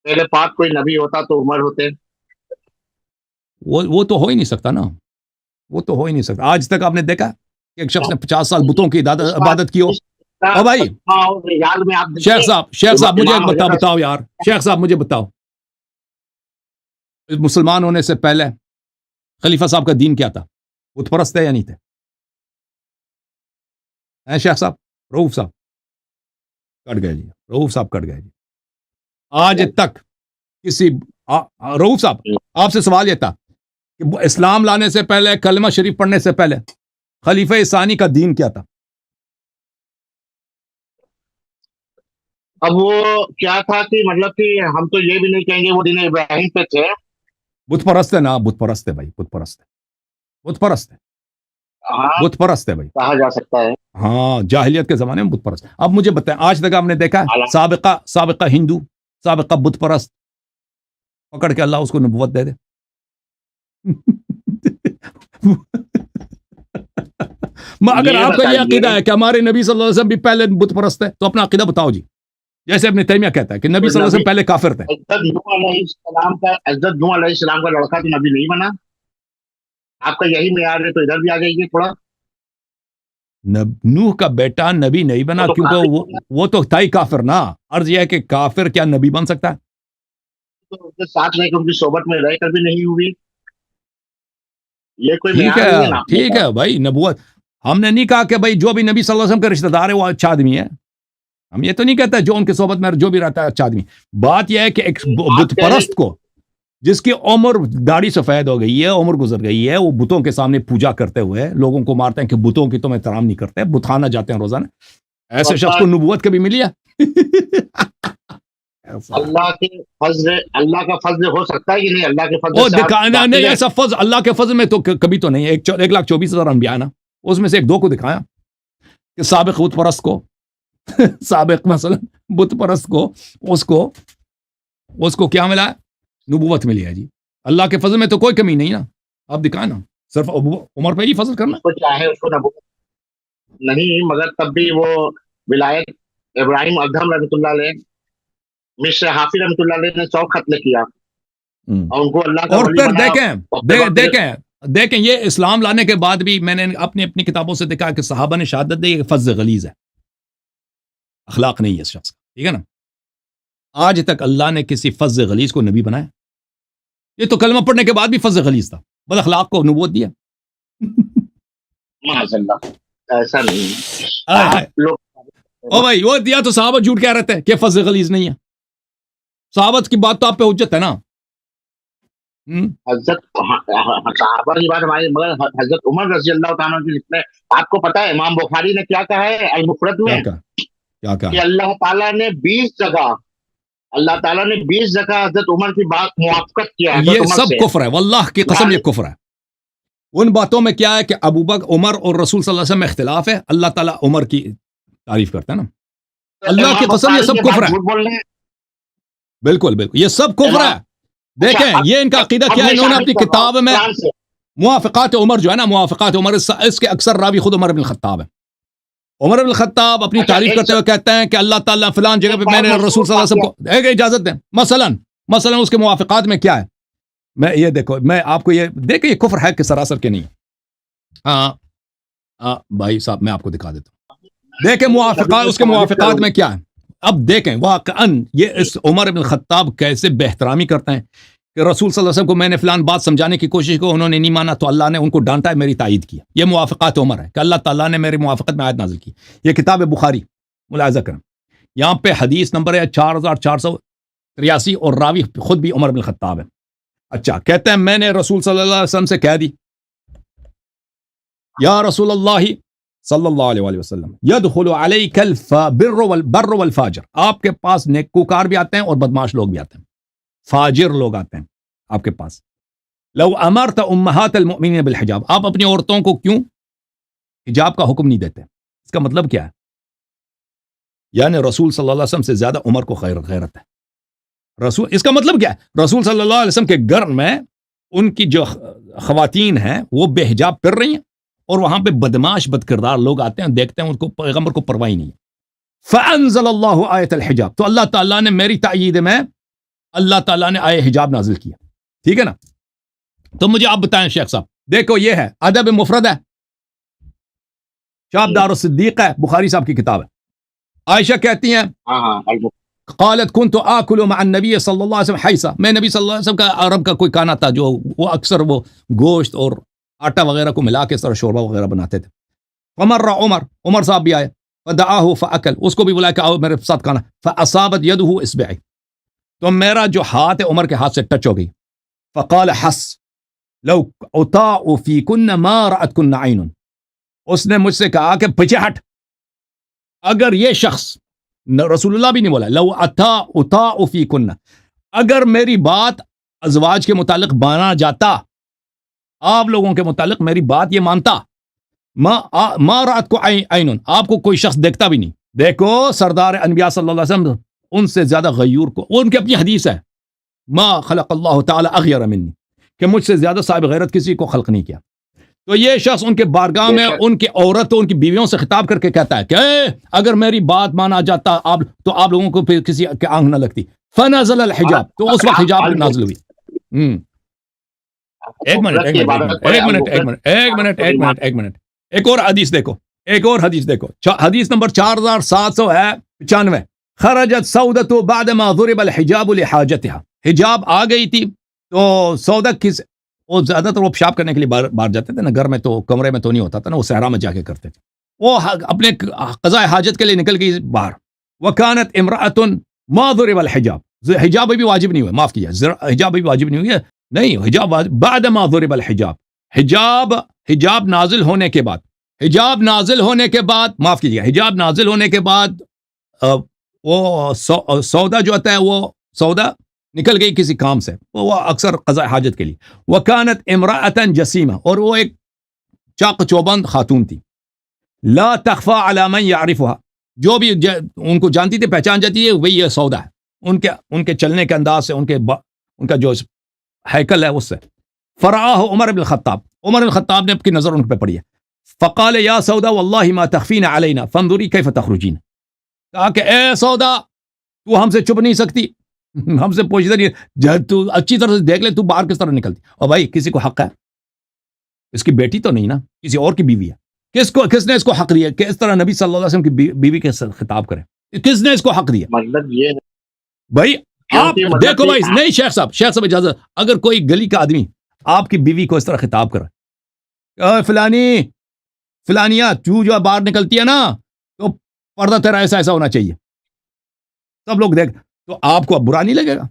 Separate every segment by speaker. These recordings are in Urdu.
Speaker 1: پہلے پاک کوئی نبی ہوتا تو عمر ہوتے.
Speaker 2: وہ تو ہو ہی نہیں سکتا نا, وہ تو ہو ہی نہیں سکتا. آج تک آپ نے دیکھا کہ ایک شخص نے 50 سال بتوں کی عبادت کی ہو؟ او بھائی
Speaker 1: یاد میں آپ
Speaker 2: شیخ صاحب مجھے ایک بتاؤ یار, شیخ صاحب مجھے بتاؤ, مسلمان ہونے سے پہلے خلیفہ صاحب کا دین کیا تھا؟ بت پرست ہے یا نہیں تھے؟ شیخ صاحب, رؤوف صاحب کٹ گئے جی, رؤوف صاحب کٹ گئے جی. آج تک کسی رؤوف صاحب آپ سے سوال یہ تھا کہ اسلام لانے سے پہلے, کلمہ شریف پڑھنے سے پہلے خلیفہ ثانی کا دین کیا تھا؟
Speaker 1: اب وہ کیا تھا کہ مطلب کہ ہم تو یہ بھی نہیں کہیں گے وہ دین ابراہیم پہ تھے.
Speaker 2: بت پرست ہے نا, بت پرست ہے بھائی, بت پرست ہے, بت پرست ہے, بت پرست ہے بھائی,
Speaker 1: کہا جا سکتا ہے.
Speaker 2: ہاں جاہلیت کے زمانے میں بت پرست. اب مجھے بتائیں, آج تک آپ نے دیکھا سابقہ ہندو, سابقہ بت پرست پکڑ کے اللہ اس کو نبوت دے دے؟ اگر آپ کا یہ عقیدہ ہے کہ ہمارے نبی صلی اللہ علیہ وسلم بھی پہلے بت پرست ہے تو اپنا عقیدہ بتاؤ جی. جیسے ابن تیمیہ کہتا ہے کہ نبی صلی اللہ علیہ وسلم پہلے کافر تھے.
Speaker 1: حضرت نوح علیہ السلام کا لڑکا تو نبی نہیں بنا. آپ کا یہی معیار ہے تو ادھر بھی آ جائیے تھوڑا.
Speaker 2: نوح کا بیٹا نبی نہیں بنا کیونکہ وہ تو تھا ہی کافر نا. عرض یہ ہے کہ کافر کیا نبی بن سکتا ہے؟
Speaker 1: تو ساتھ رہ کے ان کی صحبت میں رہ کر بھی نہیں ہوئی. یہ کوئی
Speaker 2: ٹھیک
Speaker 1: معیار نہیں ہے نا.
Speaker 2: ٹھیک ہے بھائی, نبوت ہم نے نہیں کہا کہ بھائی جو بھی نبی صلی اللہ علیہ وسلم کا رشتہ دار ہے وہ اچھا آدمی ہے. ہم یہ تو نہیں کہتے جو ان کی صحبت میں جو بھی رہتا ہے اچھا آدمی. بات یہ ہے کہ ایک بت پرست کو جس کی عمر داڑھی سفید ہو گئی ہے, عمر گزر گئی ہے, وہ بتوں کے سامنے پوجا کرتے ہوئے لوگوں کو مارتے ہیں کہ بتوں کی تم احترام نہیں کرتے, بتخانہ جاتے ہیں روزانہ, ایسے شخص کو نبوت کبھی ملی ہے؟
Speaker 1: اللہ کے فضل, اللہ کا فضل ہو سکتا ہے کہ نہیں؟ اللہ کے فضل سے
Speaker 2: نہیں, ایسا فضل اللہ کے فضل میں تو کبھی تو نہیں. 1,24,000 انبیاء نا, اس میں سے 1-2 کو دکھایا کہ سابق بت پرست کو, سابق مثلا بت پرست کو اس کو کیا ملا ہے؟ نبوت ملی ہے جی. اللہ کے فضل میں تو کوئی کمی نہیں نا, آپ دکھائیں نا, صرف عمر پہ ہی فضل کرنا.
Speaker 1: چاہے اس کو نبوت نہیں, مگر تب بھی وہ ولایت ابراہیم ادھم رحمۃ اللہ علیہ, مصر حافظ رحمۃ اللہ علیہ نے 100 ختم کیا اور ان کو اللہ کا
Speaker 2: اور پھر دیکھیں یہ اسلام لانے کے بعد بھی میں نے اپنی کتابوں سے دیکھا کہ صحابہ نے شہادت دی کہ فضل غلیظ ہے, اخلاق نہیں ہے اس شخص کا, ٹھیک ہے نا. آج تک اللہ نے کسی فضل غلیظ کو نبی بنایا؟ یہ تو کلمہ پڑھنے کے بعد بھی فضل غلیظ تھا, بد اخلاق کو نبوت دیا.
Speaker 1: ایسا نہیں
Speaker 2: او بھائی, وہ دیا تو صحابہ جھوٹ کہہ رہتے ہیں کہ فضل غلیظ نہیں ہے. صحابت کی بات تو آپ پہ حجت ہے نا.
Speaker 1: حضرت صحابہ کی بات ہماری, مگر حضرت عمر رضی اللہ تعالیٰ کی جتنے, آپ کو پتا ہے امام بخاری نے کیا کہا ہے المفرد میں کہ اللہ تعالیٰ نے 20 جگہ حضرت عمر کی بات موافقت کیا ہے.
Speaker 2: یہ سب کفر ہے, واللہ کی قسم یہ کفر ہے. ان باتوں میں کیا ہے کہ ابو بکر, عمر اور رسول صلی اللہ علیہ وسلم میں اختلاف ہے, اللہ تعالیٰ عمر کی تعریف کرتا ہے نا. اللہ کی قسم یہ سب کفر ہے. بالکل یہ سب کفر ہے. دیکھیں یہ ان کا عقیدہ کیا ہے, انہوں نے اپنی کتاب میں موافقات عمر جو ہے نا, موافقات عمر, اس کے اکثر راوی خود عمر بن الخطاب ہے. عمر بن الخطاب اپنی تعریف کرتے ہوئے کہتے ہیں کہ اللہ تعالیٰ فلان جگہ پہ میں نے رسول صلی اللہ علیہ وسلم کو ایک اجازت دیں. مثلا اس کے موافقات میں کیا ہے, میں یہ دیکھو, میں آپ کو یہ دیکھیں, یہ کفر ہے کہ سراسر کے نہیں. ہاں بھائی صاحب میں آپ کو دکھا دیتا ہوں, دیکھیں موافقات, اس کے موافقات میں کیا ہے. اب دیکھیں واقعاً یہ اس عمر بن الخطاب کیسے بہترامی کرتے ہیں کہ رسول صلی اللہ علیہ وسلم کو میں نے فلان بات سمجھانے کی کوشش کی, انہوں نے نہیں مانا تو اللہ نے ان کو ڈانٹا ہے, میری تائید کی. یہ موافقات عمر ہے کہ اللہ تعالیٰ نے میری موافقت میں آیت نازل کی. یہ کتاب بخاری ملاحظہ کریں, یہاں پہ حدیث نمبر ہے 4483 اور راوی خود بھی عمر بن الخطاب ہے. اچھا, کہتے ہیں میں نے رسول صلی اللہ علیہ وسلم سے کہہ دی, یا رسول اللہ صلی اللہ علیہ وآلہ وسلم, یدخل علیک البر والفاجر, آپ کے پاس نیکوکار بھی آتے ہیں اور بدماش لوگ بھی آتے ہیں, فاجر لوگ آتے ہیں آپ کے پاس. لو امرت امہات المؤمنین بالحجاب, آپ اپنی عورتوں کو کیوں حجاب کا حکم نہیں دیتے؟ اس کا مطلب کیا ہے؟ یعنی رسول صلی اللہ علیہ وسلم سے زیادہ عمر کو غیرت ہے. رسول, اس کا مطلب کیا ہے؟ رسول صلی اللہ علیہ وسلم کے گھر میں ان کی جو خواتین ہیں وہ بے حجاب پھر رہی ہیں, اور وہاں پہ بدماش بد کردار لوگ آتے ہیں, دیکھتے ہیں ان کو, پیغمبر کو پرواہ نہیں ہے. فانزل اللہ آیت الحجاب, تو اللہ تعالیٰ نے میری تائید میں اللہ تعالیٰ نے آئے حجاب نازل کیا. ٹھیک ہے نا؟ تو مجھے آپ بتائیں شیخ صاحب, دیکھو یہ ہے ادب مفرد ہے, شاب دار الصدیق ہے, بخاری صاحب کی کتاب ہے. عائشہ کہتی ہیں قالت كنت آكل مع النبي صلی اللہ علیہ وسلم حیثہ, میں نبی صلی اللہ علیہ وسلم کا عرب کا کوئی کھانا تھا جو وہ اکثر وہ گوشت اور آٹا وغیرہ کو ملا کے اس طرح شوربہ وغیرہ بناتے تھے. فمر عمر صاحب بھی آئے, فدعاه فاکل, اس کو بھی بلایا کہ آؤ میرے ساتھ کھانا. فاصابت يده اصبعي, تو میرا جو ہاتھ ہے عمر کے ہاتھ سے ٹچ ہو گئی. فقال حس لو اطاع فيكن ما رأتكن عين, اس نے مجھ سے کہا کہ پیچھے ہٹ, اگر یہ شخص, رسول اللہ بھی نہیں بولا, لو اطاع فيكن, اگر میری بات ازواج کے متعلق مانا جاتا, آپ لوگوں کے متعلق میری بات یہ مانتا, ما رأت کو عین, آپ کو کوئی شخص دیکھتا بھی نہیں. دیکھو سردار انبیاء صلی اللہ علیہ وسلم ان سے زیادہ غیور کو, ان کی اپنی حدیث ہے, ما خلق اللہ تعالی اغیر منی, کہ مجھ سے زیادہ صاحب غیرت کسی کو خلق نہیں کیا. تو یہ شخص ان کے بارگاہ میں ان کی عورت ان کی بیویوں سے خطاب کر کے کہتا ہے کہ اگر میری بات مانا جاتا آپ تو آپ لوگوں کو پھر کسی کے آنکھ نہ لگتی. فنزل الحجاب, تو اس وقت حجاب نازل ہوئی. ایک منٹ, ایک اور حدیث دیکھو, حدیث نمبر 4795. خرجت سودة بعدما ضرب الحجاب لحاجتها, حجاب آ گئی تھی تو سودا کس, وہ زیادہ تر وہ پیشاب کرنے کے لیے باہر جاتے تھے نا, گھر میں تو کمرے میں تو نہیں ہوتا تھا نا, وہ صحرا میں جا کے کرتے تھے, وہ اپنے قضاء حاجت کے لیے نکل گئی باہر. وکانت امرأة ما ضرب الحجاب, حجاب بھی واجب نہیں ہوا, معاف کیا, حجاب بھی واجب نہیں ہوئی, نہیں حجاب بعد ما ضرب الحجاب, حجاب نازل ہونے کے بعد, معاف کیجیے, حجاب نازل ہونے کے بعد وہ سودا جو آتا ہے, وہ سودا نکل گئی کسی کام سے, وہ اکثر قضاء حاجت کے لیے. وکانت امرأة جسیمہ, اور وہ ایک چاق چوبند خاتون تھی. لا تخفى على من يعرفها, جو بھی ان کو جانتی تھی, پہچان جاتی ہے, وہی یہ سودا ہے, ان کے چلنے کے انداز سے, ان کا جو ہیکل ہے اس سے. فرآہ عمر بن الخطاب نے اپنی نظر ان پہ پڑی ہے. فقال یا سودا واللہ ما تخفین علینا فانظری کیف تخرجین, کہا کہ اے سودا تو ہم سے چھپ نہیں سکتی, ہم سے پوچھتا نہیں, تو اچھی طرح سے دیکھ لے تو باہر کس طرح نکلتی. اور بھائی کسی کو حق ہے, اس کی بیٹی تو نہیں نا, کسی اور کی بیوی ہے, کس نے اس کو حق دیا کہ اس طرح نبی صلی اللہ علیہ وسلم کی بیوی کے خطاب کرے, کس نے اس کو حق دیا؟
Speaker 1: مطلب یہ
Speaker 2: بھائی آپ دیکھو بھائی, نہیں شیخ صاحب اجازت, اگر کوئی گلی کا آدمی آپ کی بیوی کو اس طرح خطاب کرے, فلانیہ تو جو باہر نکلتی ہے نا تو پردہ تیرا ایسا ہونا چاہیے, سب لوگ دیکھ, تو آپ کو اب برا نہیں لگے گا؟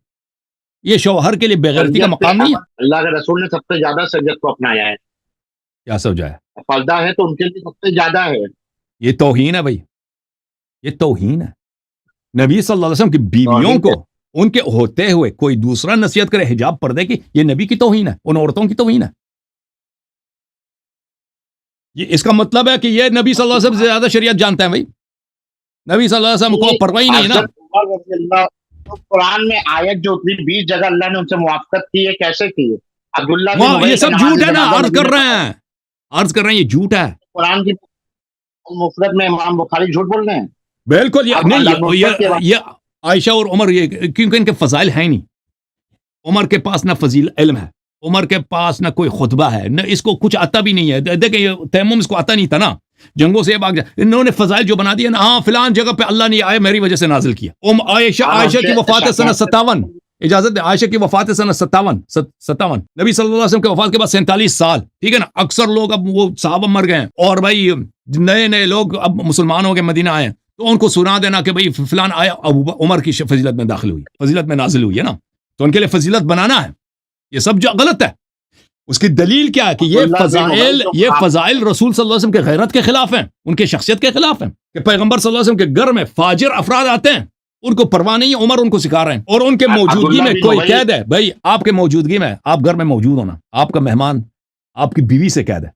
Speaker 2: یہ شوہر کے لیے بےغیرتی کا مقام نہیں ہے.
Speaker 1: اللہ کے رسول نے سب سے زیادہ سجدت کو اپنایا ہے.
Speaker 2: کیا سمجھا ہے؟
Speaker 1: پردہ ہے تو ان کے لیے سب سے زیادہ ہے.
Speaker 2: یہ توہین ہے بھائی, یہ توہین ہے. نبی صلی اللہ علیہ وسلم کی بیویوں کو ان کے ہوتے ہوئے کوئی دوسرا نصیحت کرے حجاب پردے کی, یہ نبی کی توہین ہے, ان عورتوں کی توہین ہے. یہ اس کا مطلب ہے کہ یہ نبی صلی اللہ علیہ وسلم سے زیادہ شریعت جانتا ہے. بھائی نبی صلی اللہ علیہ وسلم کو پرواہ ہی نہیں ہے نا.
Speaker 1: قرآن میں آیت جو اتنی 20 جگہ اللہ نے ان سے موافقت کی ہے, کیسے کی ہے؟ عبداللہ
Speaker 2: یہ سب جھوٹ ہے نا, عرض کر رہے ہیں یہ جھوٹ ہے.
Speaker 1: قرآن کی مفرد میں امام بخاری جھوٹ بول رہے ہیں.
Speaker 2: بالکل یہ عائشہ اور عمر, یہ کیونکہ ان کے فضائل ہیں نہیں. عمر کے پاس نہ فضیل علم ہے, عمر کے پاس نہ کوئی خطبہ ہے, نہ اس کو کچھ آتا بھی نہیں ہے. دیکھیں یہ تیمم اس کو آتا نہیں تھا نا, جنگوں سے بھاگ جائے, انہوں نے فضائل جو بنا دیا نا, ہاں فلان جگہ پہ اللہ نے آئے میری وجہ سے نازل کیا. عائشہ کی وفات سنہ 57, اجازت دیں, عائشہ کی وفات سنہ 57, نبی صلی اللہ علیہ وسلم کے وفات کے بعد 47 سال, ٹھیک ہے نا. اکثر لوگ اب وہ صحابہ مر گئے ہیں, اور بھائی نئے لوگ اب مسلمان ہو کے مدینہ آئے ہیں, تو ان کو سنا دینا کہ بھئی فلان آیا, عمر کی فضیلت میں داخل ہوئی, فضیلت میں نازل ہوئی ہے نا, تو ان کے لیے فضیلت بنانا ہے, یہ سب جو غلط ہے. اس کی دلیل کیا ہے کہ یہ فضائل رسول صلی اللہ علیہ وسلم کے غیرت کے خلاف ہیں, ان کے شخصیت کے خلاف ہیں, کہ پیغمبر صلی اللہ علیہ وسلم کے گھر میں فاجر افراد آتے ہیں, ان کو پرواہ نہیں ہے, عمر ان کو سکھا رہے ہیں, اور ان کے موجودگی میں کوئی قید ہے. بھائی آپ کے موجودگی میں, آپ گھر میں موجود ہونا, آپ کا مہمان آپ کی بیوی سے قید ہے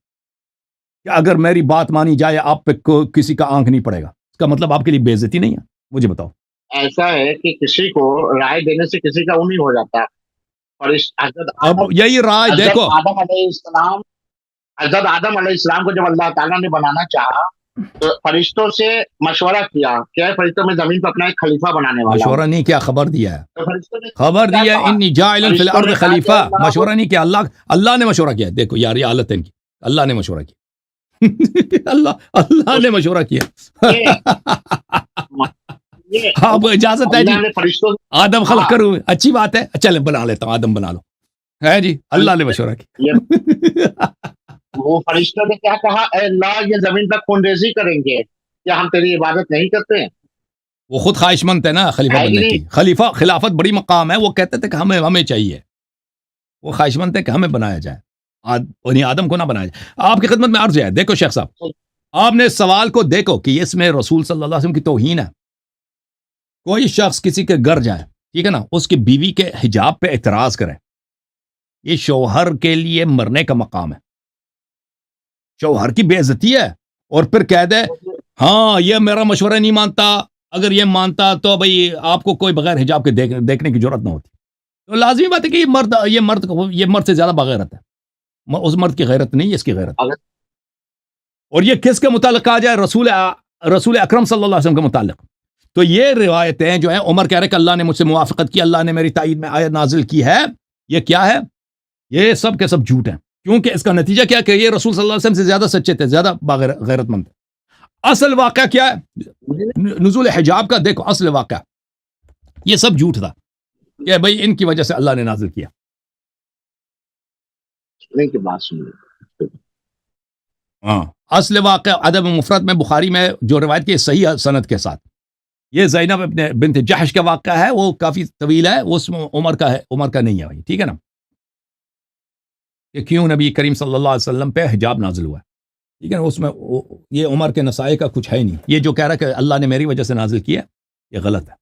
Speaker 2: کہ اگر میری بات مانی جائے آپ پہ کسی کا آنکھ نہیں پڑے گا. اس کا مطلب آپ کے لیے بے عزتی نہیں ہے؟ مجھے بتاؤ.
Speaker 1: ایسا ہے کہ کسی کو رائے دینے سے کسی کا نہیں ہو جاتا, اور
Speaker 2: اب یہی رائے دیکھو,
Speaker 1: حضرت آدم علیہ السلام کو جب اللہ تعالیٰ نے بنانا چاہا تو فرشتوں سے مشورہ کیا کہ فرشتوں میں زمین پر اپنا ایک خلیفہ بنانے والا
Speaker 2: مشورہ نہیں کیا، خبر دیا ہے،
Speaker 1: تو فرشتوں نے
Speaker 2: خبر
Speaker 1: کیا
Speaker 2: دیا
Speaker 1: کہا؟
Speaker 2: انی جاعل فی
Speaker 1: فرشتوں
Speaker 2: الارض
Speaker 1: نے کہا کہ
Speaker 2: خلیفہ،
Speaker 1: اللہ
Speaker 2: مشورہ نہیں کیا، اللہ نے مشورہ کیا. دیکھو یار یہ حالت ہے ان کی، اللہ نے مشورہ کیا. اللہ نے مشورہ کیا.
Speaker 1: یہ
Speaker 2: آپ اجازت ہے جی،
Speaker 1: اللہ نے فرشتوں
Speaker 2: آدم خلق کروں، اچھی بات ہے، چلے بنا لیتا ہوں، آدم بنا لو، ہے جی، اللہ نے مشورہ کیا.
Speaker 1: وہ فرشتوں نے کیا کہا؟ اے اللہ یہ زمین پر خون ریزی کریں گے، کیا ہم تیری عبادت نہیں کرتے؟
Speaker 2: وہ خود خواہش مند ہے نا خلیفہ
Speaker 1: ہے کہ
Speaker 2: بننے کی.
Speaker 1: نہیں؟
Speaker 2: خلافت بڑی مقام ہے، وہ کہتے تھے کہ ہمیں چاہیے، وہ خواہش مند ہے کہ ہمیں بنایا جائے، انہیں آدم کو نہ بنایا جائے. آپ کی خدمت میں عرض ہے، دیکھو شیخ صاحب، آپ نے اس سوال کو دیکھو کہ اس میں رسول صلی اللہ علیہ وسلم کی توہین ہے. کوئی شخص کسی کے گھر جائے، ٹھیک ہے نا، اس کی بیوی کے حجاب پہ اعتراض کرے، یہ شوہر کے لیے مرنے کا مقام ہے، شوہر کی بے عزتی ہے. اور پھر کہہ دے ہاں یہ میرا مشورہ نہیں مانتا، اگر یہ مانتا تو بھئی آپ کو کوئی بغیر حجاب کے دیکھنے کی ضرورت نہ ہوتی. تو لازمی بات ہے کہ یہ مرد سے زیادہ بغیرت ہے، اس مرد کی غیرت نہیں ہے، اس کی غیرت. اور یہ کس کے متعلق کہا جائے؟ رسول اکرم صلی اللہ علیہ وسلم کے متعلق. تو یہ روایتیں جو ہیں، عمر کہہ رہے کہ اللہ نے مجھ سے موافقت کی، اللہ نے میری تائید میں آیت نازل کی ہے، یہ کیا ہے؟ یہ سب کے سب جھوٹ ہیں. کیونکہ اس کا نتیجہ کیا کہ یہ رسول صلی اللہ علیہ وسلم سے زیادہ سچے تھے، زیادہ غیرت مند تھے. اصل واقعہ کیا ہے؟ نزول حجاب کا دیکھو اصل واقعہ، یہ سب جھوٹ تھا کہ بھئی ان کی وجہ سے اللہ نے نازل کیا. ہاں اصل واقعہ ادب مفرد میں بخاری میں جو روایت کی صحیح سند کے ساتھ، یہ زینب ابن بنت جحش کا واقعہ ہے، وہ کافی طویل ہے، وہ اس میں عمر کا نہیں ہے بھائی، ٹھیک ہے نا، کہ کیوں نبی کریم صلی اللہ علیہ وسلم پہ حجاب نازل ہوا ہے، ٹھیک ہے نا. اس میں یہ عمر کے نسائی کا کچھ ہے ہی نہیں. یہ جو کہہ رہا ہے کہ اللہ نے میری وجہ سے نازل کیا، یہ غلط ہے.